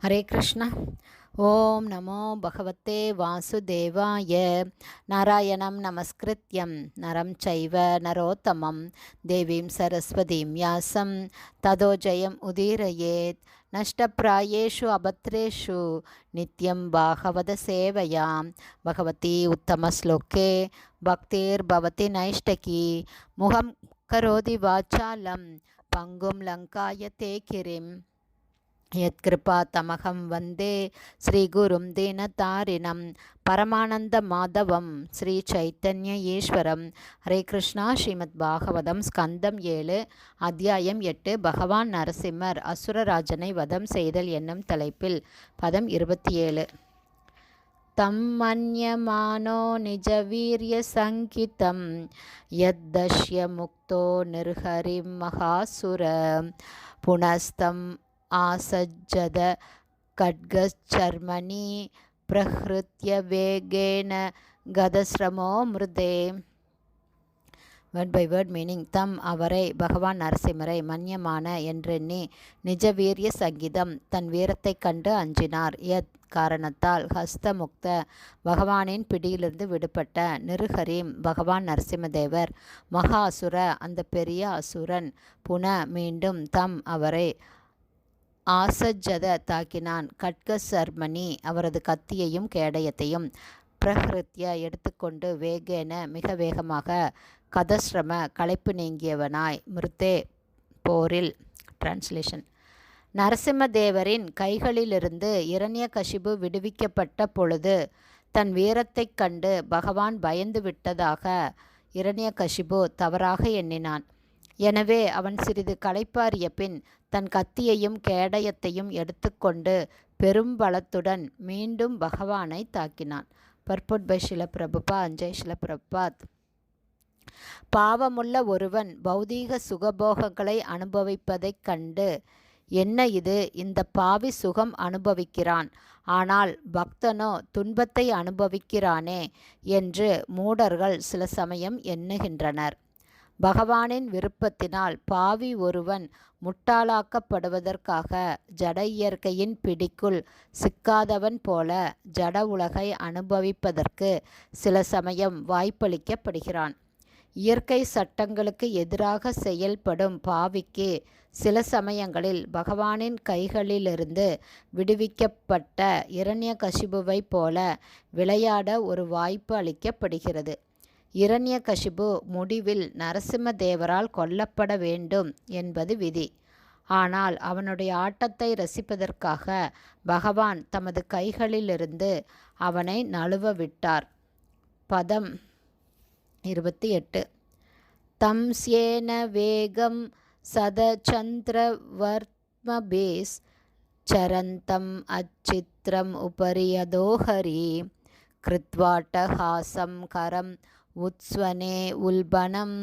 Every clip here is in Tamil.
ஹரே கிருஷ்ணா. ஓம் நமோ பகவத்தே வாசுதேவாய. நாராயணம் நமஸ்கிருத்யம் நரம் சைவ நரோத்தமம் தேவீம் சரஸ்வதீம் யாசம் ததோ ஜெயம் உதீரயேத். நஷ்டப்பிராயேஷு அபத்ரேஷு நித்யம் பாகவத சேவையாம். பகவதி உத்தமஸ்லோகே பக்திர் பவதி நைஷ்டகி முகம் கரோதி வாச்சாலம் பங்கும் லங்காயதே கிரிம் யத்கிருபா தமகம் வந்தே ஸ்ரீகுரும் தீனதாரிணம் பரமானந்த மாதவம் ஸ்ரீ சைத்தன்ய ஈஸ்வரம். ஹரே கிருஷ்ணா. ஸ்ரீமத் பாகவதம் ஸ்கந்தம் 7 அத்தியாயம் 8. பகவான் நரசிம்மர் அசுரராஜனை வதம் செய்தல் என்னும் தலைப்பில் பதம் 27. தம் மன்யமானோ நிஜ வீரிய சங்கிதம் யத்தஷ்ய முக்தோ நிர்ஹரிம் மகாசுர புனஸ்தம் ஆசஜ்ஜத கட்கச்சர்மணி பிரஹ்ருத்ய வேகேன கதஸ்ரமோ மிருதே. Word by word meaning. தம் அவரை, பகவான் நரசிம்மரை, மன்யமான என்றெண்ணி நிஜவீரிய சங்கீதம் தன் வீரத்தைக் கண்டு அஞ்சினார். யத் காரணத்தால் ஹஸ்தமுக்த பகவானின் பிடியிலிருந்து விடுபட்ட நிருஹரீம் பகவான் நரசிம்மதேவர் மகாசுர அந்த பெரிய அசுரன் புன மீண்டும் தம் அவரை ஆசஜ்ஜத தாக்கினான். கட்கசர்மணி அவரது கத்தியையும் கேடயத்தையும் பிரஹ்ருத்ய எடுத்துக்கொண்டு வேகேன மிக வேகமாக கதஸ்ரம களைப்பு நீங்கியவனாய் மிருத்தே போரில். டிரான்ஸ்லேஷன். நரசிம்மதேவரின் கைகளிலிருந்து இரண்யகசிபு விடுவிக்கப்பட்ட பொழுது தன் வீரத்தைக் கண்டு பகவான் பயந்து விட்டதாக இரண்யகசிபு தவறாக எண்ணினான். எனவே அவன் சிறிது களைப்பாறிய பின் தன் கத்தியையும் கேடயத்தையும் எடுத்துக்கொண்டு பெரும் பலத்துடன் மீண்டும் பகவானை தாக்கினான். பர்பட் பை ஷில பிரபுபா. அஞ்சய் ஷில பிரபாத். பாவமுள்ள ஒருவன் பௌதீக சுகபோகங்களை அனுபவிப்பதைக் கண்டு, என்ன இது, இந்த பாவி சுகம் அனுபவிக்கிறான், ஆனால் பக்தனோ துன்பத்தை அனுபவிக்கிறானே என்று மூடர்கள் சில சமயம் எண்ணுகின்றனர். பகவானின் விருப்பத்தினால் பாவி ஒருவன் முட்டாளாக்கப்படுவதற்காக ஜட இயற்கையின் பிடிக்குள் சிக்காதவன் போல ஜட உலகை அனுபவிப்பதற்கு சில சமயம் வாய்ப்பளிக்கப்படுகிறான். இயற்கை சட்டங்களுக்கு எதிராக செயல்படும் பாவிக்கு சில சமயங்களில் பகவானின் கைகளிலிருந்து விடுவிக்கப்பட்ட இரண்யகசிபுவைப் போல விளையாட ஒரு வாய்ப்பு அளிக்கப்படுகிறது. இரண்யகசிபு முடிவில் நரசிம்மதேவரால் கொல்லப்பட வேண்டும் என்பது விதி. ஆனால் அவனுடைய ஆட்டத்தை ரசிப்பதற்காக பகவான் தமது கைகளிலிருந்து அவனை நழுவ விட்டார். பதம் 28. தம் ஸ்யேன வேகம் சதசந்திரவர்த்மபேஸ் சரந்தம் அச்சித்ரம் உபரியதோஹரி கிருத்வாட்டஹாசம் கரம் உத்ஸ்வனே உல்பனம்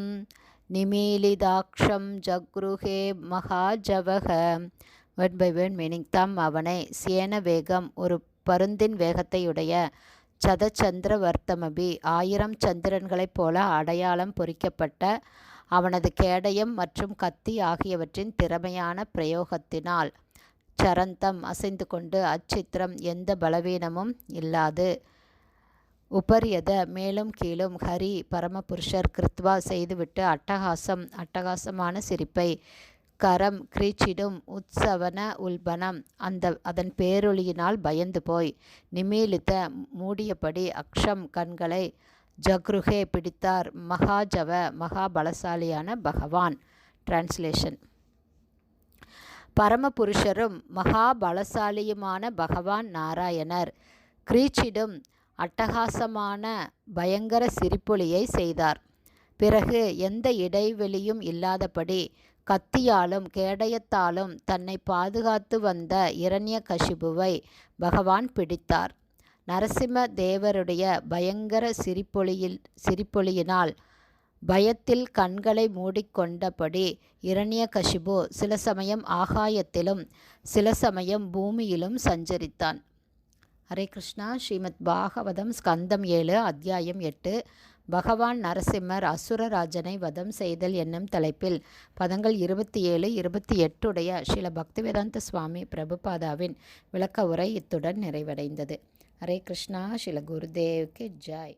நிமீலிதாக்ஷம் ஜக்ருஹே மகாஜவக. Word by word meaning. தம் அவனை, சேன வேகம் ஒரு பருந்தின் வேகத்தையுடைய, சதசந்திரவர்த்தமபி 1000 சந்திரன்களைப் போல அடையாளம் பொறிக்கப்பட்ட அவனது கேடயம் மற்றும் கத்தி ஆகியவற்றின் திறமையான பிரயோகத்தினால், சரந்தம் அசைந்து கொண்டு, அச்சித்திரம் எந்த பலவீனமும் இல்லாது, உபரியத மேலும் கீழும், ஹரி பரமபுருஷர் கிருத்வா செய்துவிட்டு, அட்டகாசம் அட்டகாசமான சிரிப்பை, கரம் கிரீச்சிடும், உத்சவன உல்பனம் அதன் பேரொளியினால் பயந்து போய், நிமீலித்த மூடியபடி, அக்ஷம் கண்களை, ஜக்ருஹே பிடித்தார், மகாஜவ மகாபலசாலியான பகவான். டிரான்ஸ்லேஷன். பரமபுருஷரும் மகாபலசாலியுமான பகவான் நாராயணர் கிரீச்சிடும் அட்டகாசமான பயங்கர சிரிப்பொலியை செய்தார். பிறகு எந்த இடைவெளியும் இல்லாதபடி கத்தியாலும் கேடயத்தாலும் தன்னை பாதுகாத்து வந்த இரண்யகசிபுவை பகவான் பிடித்தார். நரசிம்ம தேவருடைய பயங்கர சிரிப்பொலியினால் பயத்தில் கண்களை மூடிக்கொண்டபடி இரண்யகசிபு சில சமயம் ஆகாயத்திலும் சில சமயம் பூமியிலும் சஞ்சரித்தான். ஹரே கிருஷ்ணா. ஸ்ரீமத் பாகவதம் ஸ்கந்தம் 7 அத்தியாயம் 8 பகவான் நரசிம்மர் அசுரராஜனை வதம் செய்தல் என்னும் தலைப்பில் பதங்கள் 27, 28 உடைய ஸ்ரீல பக்திவேதாந்த சுவாமி பிரபுபாதாவின் விளக்க உரை இத்துடன் நிறைவடைந்தது. ஹரே கிருஷ்ணா. ஸ்ரீல குருதேவ்க்கு ஜாய்.